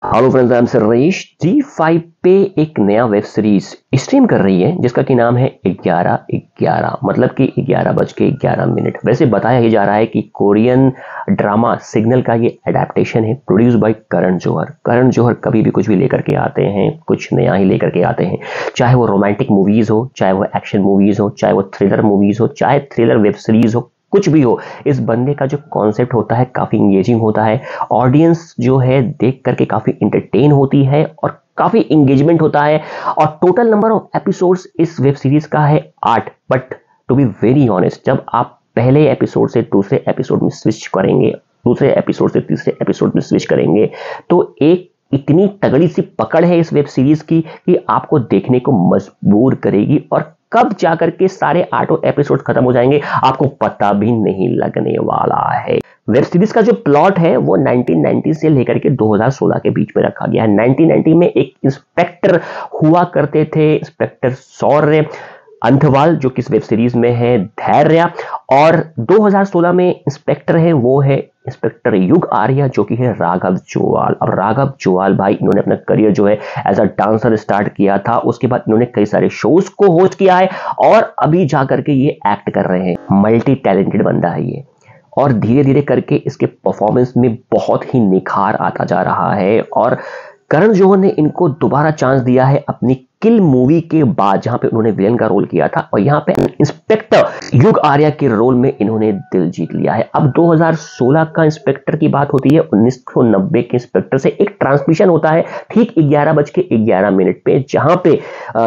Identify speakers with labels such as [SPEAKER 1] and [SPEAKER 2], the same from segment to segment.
[SPEAKER 1] Hello friends, I am Suresh. जी5 पे एक नया वेब सीरीज स्ट्रीम कर रही है जिसका कि नाम है 11:11, मतलब कि 11:11। वैसे बताया ही जा रहा है कि कोरियन ड्रामा सिग्नल का ये एडेप्टेशन है, प्रोड्यूस बाय करण जौहर। करण जौहर कभी भी कुछ भी लेकर के आते हैं, कुछ नया ही लेकर के आते हैं। चाहे वो रोमांटिक मूवीज हो, चाहे वो एक्शन मूवीज हो, चाहे वो थ्रिलर मूवीज हो, चाहे थ्रिलर वेब सीरीज हो, कुछ भी हो, इस बंदे का जो कॉन्सेप्ट होता है काफी इंगेजिंग होता है। ऑडियंस जो है देख करके काफी इंटरटेन होती है और काफी इंगेजमेंट होता है। और टोटल नंबर ऑफ एपिसोड्स इस वेब सीरीज का है 8। But to be very honest, जब आप पहले एपिसोड से दूसरे एपिसोड में स्विच करेंगे, दूसरे एपिसोड से तीसरे एपिसोड में स्विच करेंगे, तो एक इतनी तगड़ी सी पकड़ है इस वेब सीरीज की कि आपको देखने को मजबूर करेगी। और कब जाकर के सारे 8 एपिसोड खत्म हो जाएंगे आपको पता भी नहीं लगने वाला है। वेब सीरीज का जो प्लॉट है वो 1990 से लेकर के 2016 के बीच में रखा गया है। 1990 में एक इंस्पेक्टर हुआ करते थे, इंस्पेक्टर शौर्य अंथवाल, जो किस वेब सीरीज में है धैर्य। और 2016 में इंस्पेक्टर है वो है इंस्पेक्टर युग आर्या, जो कि है राघव जुवाल। अब राघव जुवाल भाई, इन्होंने अपना करियर जो है एज अ डांसर स्टार्ट किया था, उसके बाद इन्होंने कई सारे शोज को होस्ट किया है और अभी जाकर के ये एक्ट कर रहे हैं। मल्टी टैलेंटेड बंदा है ये, और धीरे धीरे करके इसके परफॉर्मेंस में बहुत ही निखार आता जा रहा है। और करण जौहर ने इनको दोबारा चांस दिया है अपनी किल मूवी के बाद, जहां पे उन्होंने विलेन का रोल किया था, और यहां पे इंस्पेक्टर युग आर्या के रोल में इन्होंने दिल जीत लिया है। अब 2016 का इंस्पेक्टर की बात होती है, 1990 के इंस्पेक्टर से एक ट्रांसमिशन होता है ठीक 11:11 पे, जहां पे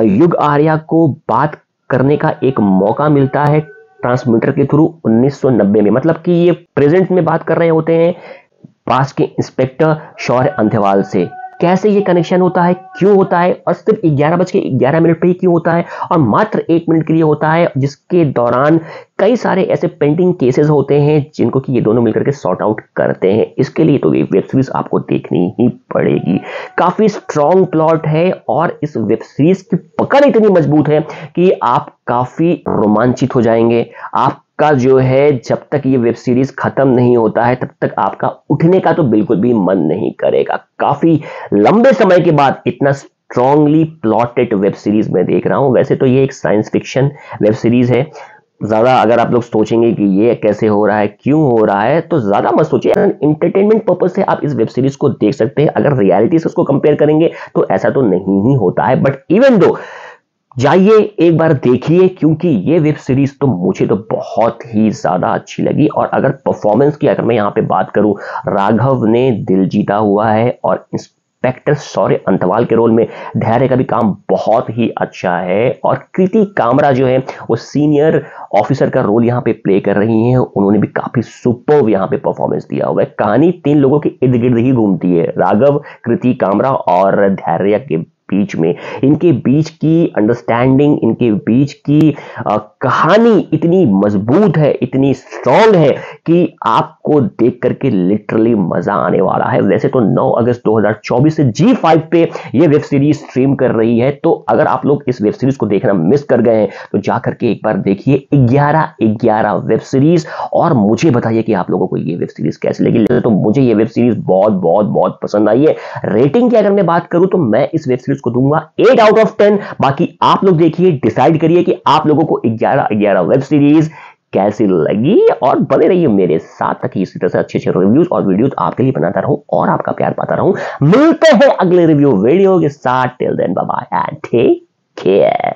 [SPEAKER 1] युग आर्या को बात करने का एक मौका मिलता है ट्रांसमीटर के थ्रू 1990 में। मतलब कि ये प्रेजेंट में बात कर रहे होते हैं पास के इंस्पेक्टर शौर्य अंथवाल से। कैसे ये कनेक्शन होता है, क्यों होता है, और सिर्फ 11:11 पे ही क्यों होता है, और मात्र 1 मिनट के लिए होता है, जिसके दौरान कई सारे ऐसे पेंडिंग केसेस होते हैं जिनको कि ये दोनों मिलकर के सॉर्ट आउट करते हैं। इसके लिए तो ये वेब सीरीज आपको देखनी ही पड़ेगी। काफी स्ट्रॉन्ग प्लॉट है और इस वेब सीरीज की पकड़ इतनी मजबूत है कि आप काफी रोमांचित हो जाएंगे। आपका जो है, जब तक ये वेब सीरीज खत्म नहीं होता है तब तक आपका उठने का तो बिल्कुल भी मन नहीं करेगा। काफी लंबे समय के बाद इतना स्ट्रांगली प्लॉटेड वेब सीरीज मैं देख रहा हूं। वैसे तो ये एक साइंस फिक्शन वेब सीरीज है। ज्यादा अगर आप लोग सोचेंगे कि ये कैसे हो रहा है, क्यों हो रहा है, तो ज्यादा मत सोचिए। एंटरटेनमेंट पर्पज से आप इस वेब सीरीज को देख सकते हैं। अगर रियलिटी से उसको कंपेयर करेंगे तो ऐसा तो नहीं ही होता है। बट इवन दो, जाइए एक बार देखिए, क्योंकि ये वेब सीरीज तो मुझे तो बहुत ही ज्यादा अच्छी लगी। और अगर परफॉर्मेंस की अगर मैं यहाँ पे बात करूं, राघव ने दिल जीता हुआ है, और इंस्पेक्टर शौर्य अंथवाल के रोल में धैर्य का भी काम बहुत ही अच्छा है। और कृति कामरा जो है वो सीनियर ऑफिसर का रोल यहाँ पे प्ले कर रही हैं, उन्होंने भी काफी सुपर्ब यहाँ पे परफॉर्मेंस दिया हुआ है। कहानी 3 लोगों के इर्द गिर्द ही घूमती है, राघव, कृति कामरा और धैर्य के बीच में। इनके बीच की अंडरस्टैंडिंग, इनके बीच की कहानी इतनी मजबूत है, इतनी स्ट्रॉन्ग है कि आपको देख करके लिटरली मजा आने वाला है। वैसे तो 9 अगस्त 2024 से जी5 पे ये वेब सीरीज स्ट्रीम कर रही है, तो अगर आप लोग इस वेब सीरीज को देखना मिस कर गए हैं तो जाकर के एक बार देखिए 11:11 वेब सीरीज, और मुझे बताइए कि आप लोगों को ये वेब सीरीज कैसी लगी। तो मुझे ये वेब सीरीज बहुत बहुत बहुत पसंद आई है। रेटिंग की अगर मैं बात करूं तो मैं इस वेब सीरीज को दूंगा 8 आउट ऑफ 10। बाकी आप लोग देखिए, डिसाइड करिए कि आप लोगों को 11:11 वेब सीरीज कैसी लगी, और बने रहिए मेरे साथ ताकि इसी तरह से अच्छे अच्छे रिव्यूज और वीडियोस आपके लिए बनाता रहूं और आपका प्यार पाता रहूं। मिलते हैं अगले रिव्यू वीडियो के साथ। Till then bye bye and take care.